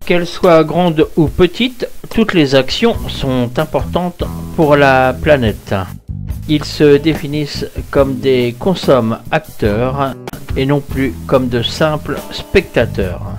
Qu'elles soient grandes ou petites, toutes les actions sont importantes pour la planète. Ils se définissent comme des consomme-acteurs et non plus comme de simples spectateurs.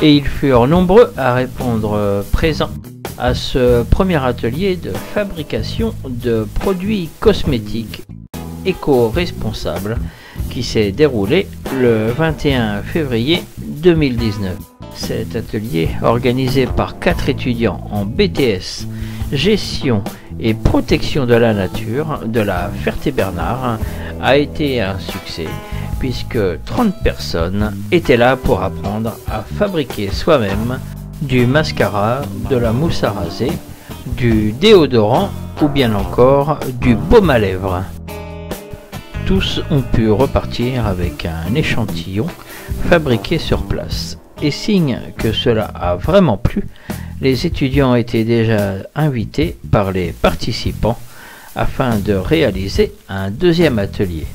Et ils furent nombreux à répondre présents à ce premier atelier de fabrication de produits cosmétiques éco-responsables qui s'est déroulé le 21 février 2019. Cet atelier, organisé par 4 étudiants en BTS, gestion et protection de la nature de la Ferté-Bernard, a été un succès puisque 30 personnes étaient là pour apprendre à fabriquer soi-même du mascara, de la mousse à raser, du déodorant ou bien encore du baume à lèvres. Tous ont pu repartir avec un échantillon fabriqué sur place. Et signe que cela a vraiment plu, les étudiants étaient déjà invités par les participants afin de réaliser un deuxième atelier.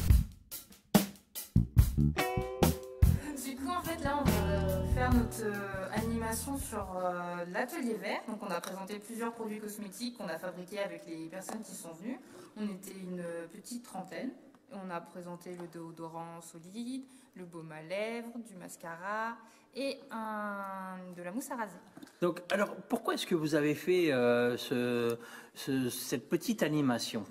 Du coup, en fait, là, on va faire notre animation sur l'atelier vert. Donc, on a présenté plusieurs produits cosmétiques qu'on a fabriqués avec les personnes qui sont venues. On était une petite trentaine. On a présenté le déodorant solide, le baume à lèvres, du mascara et de la mousse à raser. Donc, alors, pourquoi est-ce que vous avez fait cette petite animation ?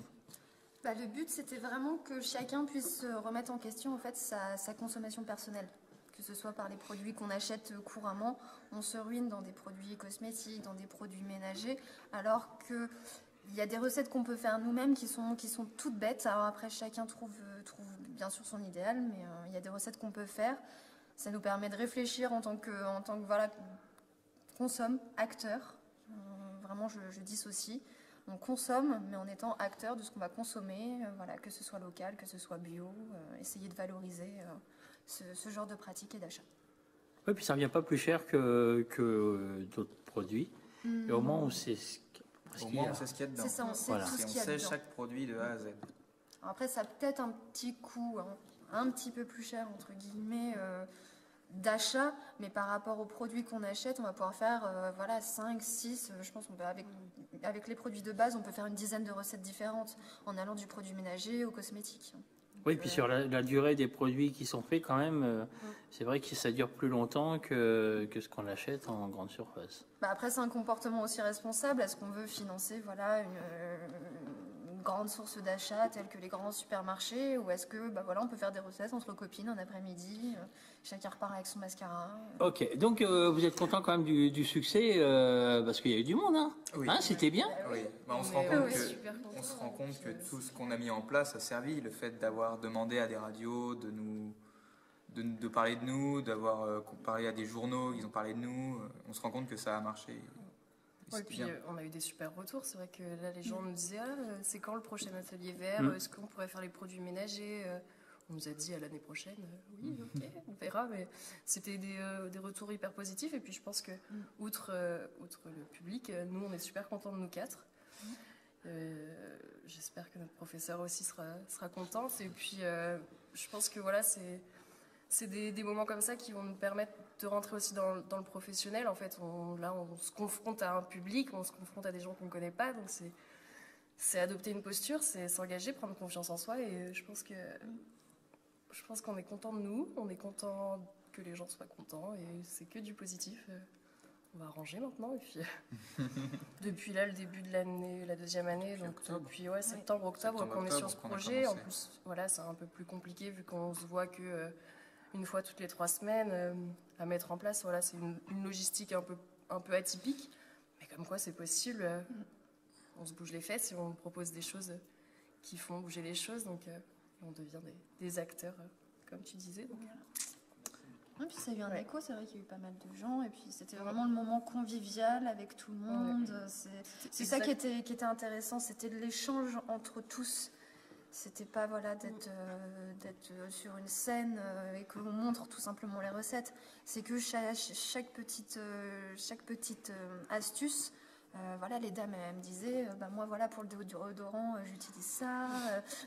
Le but, c'était vraiment que chacun puisse remettre en question en fait, sa consommation personnelle. Que ce soit par les produits qu'on achète couramment, on se ruine dans des produits cosmétiques, dans des produits ménagers, alors que il y a des recettes qu'on peut faire nous-mêmes qui sont toutes bêtes. Alors après, chacun trouve bien sûr son idéal, mais il y a des recettes qu'on peut faire. Ça nous permet de réfléchir en tant que voilà, consomme, acteur. Vraiment, je dissocie. On consomme, mais en étant acteur de ce qu'on va consommer, voilà, que ce soit local, que ce soit bio, essayer de valoriser ce genre de pratique et d'achat. Oui, puis ça ne revient pas plus cher que d'autres produits. Et au moins, on sait Au moins, on sait ce qu'il y a dedans. C'est ça, on sait Voilà. tout ce Et on qu'il y a sait dedans. chaque produit de A à Z. Alors après, ça a peut-être un petit coût, un petit peu plus cher, entre guillemets, d'achat, mais par rapport aux produits qu'on achète, on va pouvoir faire voilà, 5, 6, je pense qu'on peut, avec les produits de base, on peut faire une dizaine de recettes différentes, en allant du produit ménager au cosmétique. Oui, puis sur la durée des produits qui sont faits, quand même, c'est vrai que ça dure plus longtemps que ce qu'on achète en grande surface. Après, c'est un comportement aussi responsable. Est-ce qu'on veut financer voilà, une grande source d'achat telle que les grands supermarchés, ou est-ce que voilà, on peut faire des recettes entre copines un après-midi, chacun repart avec son mascara. Ok, donc vous êtes content quand même du succès parce qu'il y a eu du monde, hein, Oui. hein, c'était bien. Oui. On se rend compte que tout ce qu'on a mis en place a servi. Le fait d'avoir demandé à des radios de parler de nous, d'avoir parlé à des journaux, ils ont parlé de nous, on se rend compte que ça a marché. Ouais, puis on a eu des super retours. C'est vrai que là, les gens nous disaient c'est quand le prochain atelier vert Est-ce qu'on pourrait faire les produits ménagers On nous a dit à l'année prochaine. Oui, ok, on verra. Mais c'était des retours hyper positifs. Et puis je pense que, outre le public, nous, on est super contents de nous quatre. J'espère que notre professeur aussi sera content. Et puis, je pense que voilà, c'est des moments comme ça qui vont nous permettre de rentrer aussi dans le professionnel. En fait, on se confronte à un public, on se confronte à des gens qu'on ne connaît pas. Donc, c'est adopter une posture, c'est s'engager, prendre confiance en soi. Et je pense qu'on est content de nous, on est content que les gens soient contents. Et c'est que du positif. On va arranger maintenant. Et puis, depuis là, le début de l'année, la deuxième année, donc depuis septembre, octobre, qu'on est sur ce projet. En plus, voilà, c'est un peu plus compliqué vu qu'on se voit que une fois toutes les 3 semaines à mettre en place. Voilà, c'est une logistique un peu atypique, mais comme quoi c'est possible. On se bouge les fesses et on propose des choses qui font bouger les choses, donc on devient des acteurs, comme tu disais. Donc. Et puis ça a eu un écho, c'est vrai qu'il y a eu pas mal de gens, et puis c'était vraiment le moment convivial avec tout le monde. C'est ça qui était intéressant, c'était l'échange entre tous. C'était pas voilà, d'être sur une scène et que l'on montre tout simplement les recettes. C'est que chaque petite astuce Voilà, les dames, elles me disaient, moi, voilà, pour le déodorant, j'utilise ça.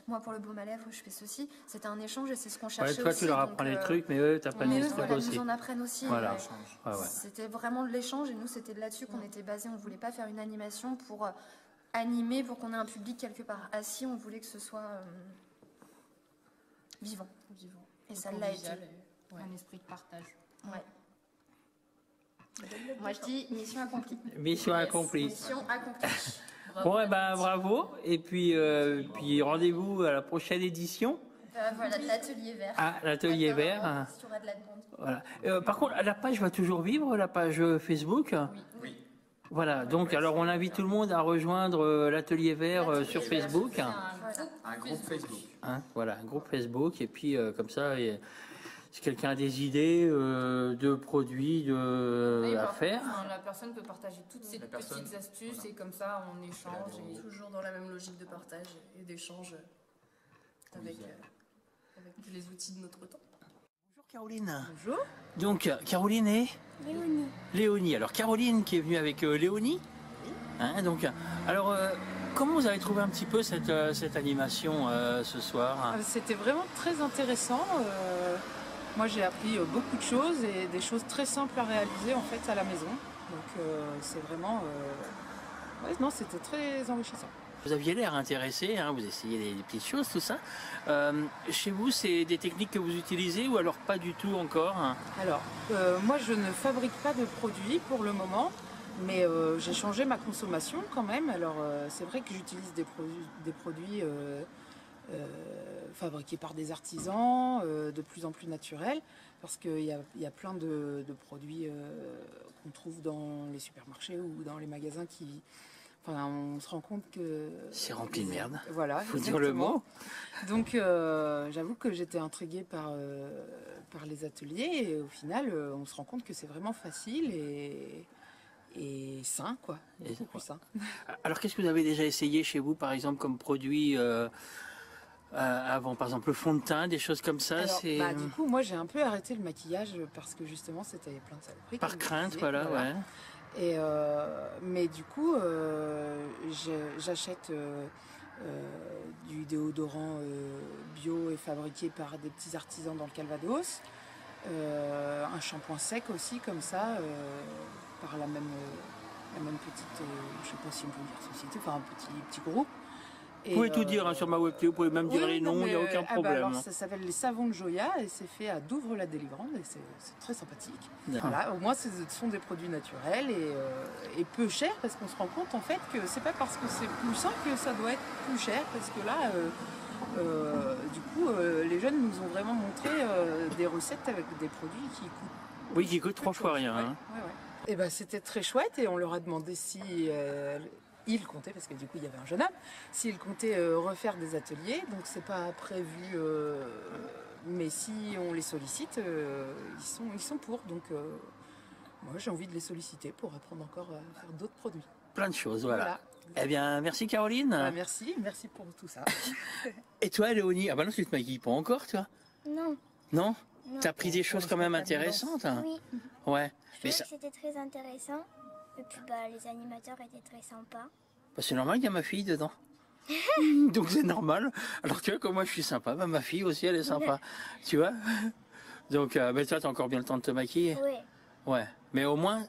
Moi, pour le baume à lèvres, je fais ceci. C'était un échange et c'est ce qu'on cherchait toi, aussi. tu leur apprends les trucs, mais eux, t'apprennent mais des eux, trucs voilà, aussi. nous en apprennent aussi. Voilà. C'était vraiment de l'échange et nous, c'était là-dessus qu'on était basés. On ne voulait pas faire une animation pour animer, pour qu'on ait un public quelque part assis. On voulait que ce soit vivant. Et ça l'a été. Un esprit de partage. Ouais. Moi, je dis mission accomplie. Mission accomplie. Mission accomplie. Bon, bravo. Et puis rendez-vous à la prochaine édition. Voilà, l'atelier vert. Ah, l'atelier vert. Il y aura de la demande. Voilà. Par contre, la page va toujours vivre, la page Facebook. Oui. Voilà, donc alors on invite tout le monde à rejoindre l'atelier vert sur Facebook. Un groupe Facebook. Voilà, un groupe Facebook. Et puis comme ça, si quelqu'un a des idées de produits à faire. La personne peut partager toutes ses petites astuces et comme ça on échange. Toujours dans la même logique de partage et d'échange avec les outils de notre temps. Bonjour Caroline. Bonjour. Donc Caroline et Léonie. Alors Caroline qui est venue avec Léonie. Donc, alors comment vous avez trouvé un petit peu cette animation ce soir? C'était vraiment très intéressant. Moi j'ai appris beaucoup de choses et des choses très simples à réaliser en fait à la maison. Donc c'est vraiment... c'était très enrichissant. Vous aviez l'air intéressé, vous essayez des petites choses, tout ça. Chez vous, c'est des techniques que vous utilisez ou alors pas du tout encore? Alors, moi je ne fabrique pas de produits pour le moment, mais j'ai changé ma consommation quand même. Alors c'est vrai que j'utilise des produits fabriqués par des artisans, de plus en plus naturels, parce qu'il y a plein de produits qu'on trouve dans les supermarchés ou dans les magasins qui... Enfin, on se rend compte que... C'est rempli de merde. Voilà, faut dire le mot. Donc, j'avoue que j'étais intriguée par les ateliers et au final, on se rend compte que c'est vraiment facile et sain, quoi. Beaucoup plus sain. Alors, qu'est-ce que vous avez déjà essayé chez vous, par exemple, comme produit avant, par exemple, le fond de teint, des choses comme ça? Alors, du coup, moi, j'ai un peu arrêté le maquillage parce que justement, c'était plein de saloperies. Par crainte, voilà. Ouais. Et mais du coup, j'achète du déodorant bio et fabriqué par des petits artisans dans le Calvados, un shampoing sec aussi comme ça, par la même petite, je sais pas si on peut dire société, enfin un petit groupe. Vous pouvez tout dire sur ma web TV, vous pouvez même dire les noms, il n'y a aucun problème. Alors, ça s'appelle les savons de Joya et c'est fait à Douvres-la-Délivrande et c'est très sympathique. Voilà, au moins ce sont des produits naturels et peu chers parce qu'on se rend compte en fait que c'est pas parce que c'est plus sain que ça doit être plus cher parce que là, du coup, les jeunes nous ont vraiment montré des recettes avec des produits qui coûtent. Oui, qui coûtent 3 fois rien. Ouais. Et ben c'était très chouette et on leur a demandé si ils comptaient, parce que du coup il y avait un jeune homme, s'ils comptaient refaire des ateliers, donc c'est pas prévu, mais si on les sollicite, ils sont pour, donc moi j'ai envie de les solliciter pour apprendre encore à faire d'autres produits. Plein de choses, voilà. Eh bien, merci Caroline. Merci pour tout ça. Et toi Léonie? Ah bah non, tu te maquilles pas encore, toi? Non. Non? T'as pris des choses quand même intéressantes? Oui. Ouais. Je trouvais que c'était très intéressant. Et puis les animateurs étaient très sympas. Bah, c'est normal, il y a ma fille dedans. Donc c'est normal. Alors tu vois, comme moi je suis sympa, ma fille aussi elle est sympa. Tu vois? Donc toi t'as encore bien le temps de te maquiller? Oui. Ouais. Mais au moins,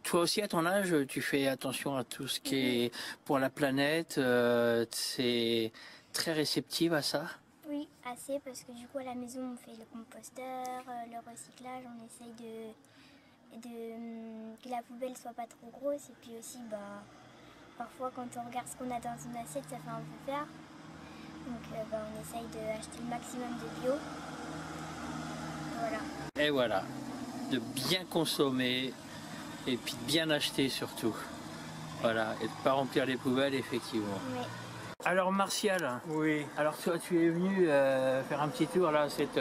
toi aussi à ton âge, tu fais attention à tout ce qui est pour la planète. C'est très réceptive à ça? Oui, assez, parce que du coup à la maison on fait le composteur, le recyclage, on essaye que la poubelle soit pas trop grosse et puis aussi parfois quand on regarde ce qu'on a dans une assiette ça fait un peu peur, donc on essaye d'acheter le maximum de bio. Voilà. Et voilà, de bien consommer et puis de bien acheter surtout. Voilà, et de ne pas remplir les poubelles effectivement. Oui. Alors Martial, oui. Alors toi tu es venu faire un petit tour là à cette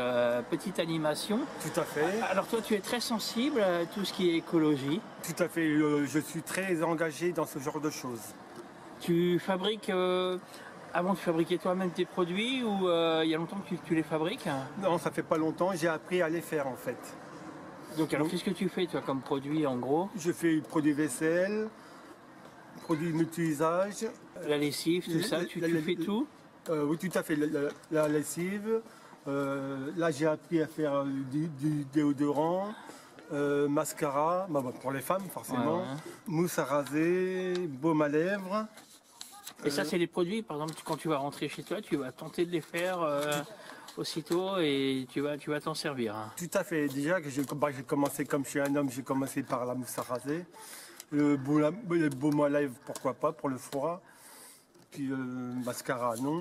petite animation. Tout à fait. Alors toi tu es très sensible à tout ce qui est écologie. Tout à fait, je suis très engagé dans ce genre de choses. Tu fabriques, avant tu fabriquais toi-même tes produits ou il y a longtemps que tu les fabriques? Non, ça fait pas longtemps, j'ai appris à les faire en fait. Donc alors qu'est-ce que tu fais toi comme produit en gros? Je fais produits vaisselle, produits multi-usages. La lessive, tout ça, tu fais tout? Oui, tout à fait. La lessive. Là, j'ai appris à faire du déodorant, mascara, pour les femmes forcément, ouais. Mousse à raser, baume à lèvres. Et ça, c'est les produits, par exemple, quand tu vas rentrer chez toi, tu vas tenter de les faire aussitôt et tu vas t'en servir. Hein. Tout à fait. Déjà, que j'ai commencé comme je suis un homme, j'ai commencé par la mousse à raser. Le baume à lèvres, pourquoi pas, pour le froid. Puis le mascara, non.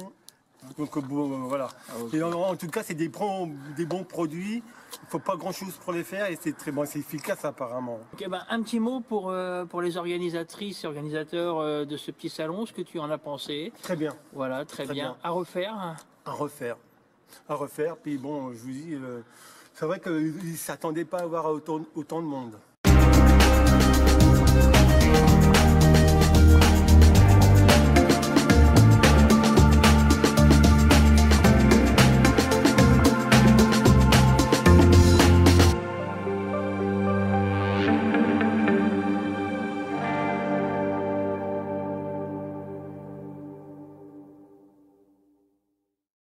Donc voilà. Ah, okay. Et en tout cas, c'est des bons produits. Il ne faut pas grand-chose pour les faire et c'est très bon, c'est efficace apparemment. Okay, un petit mot pour les organisatrices et organisateurs de ce petit salon, ce que tu en as pensé. Très bien. Voilà, très bien. À refaire. À refaire. À refaire. Puis bon, je vous dis, c'est vrai qu'ils ne s'attendaient pas à avoir autant de monde.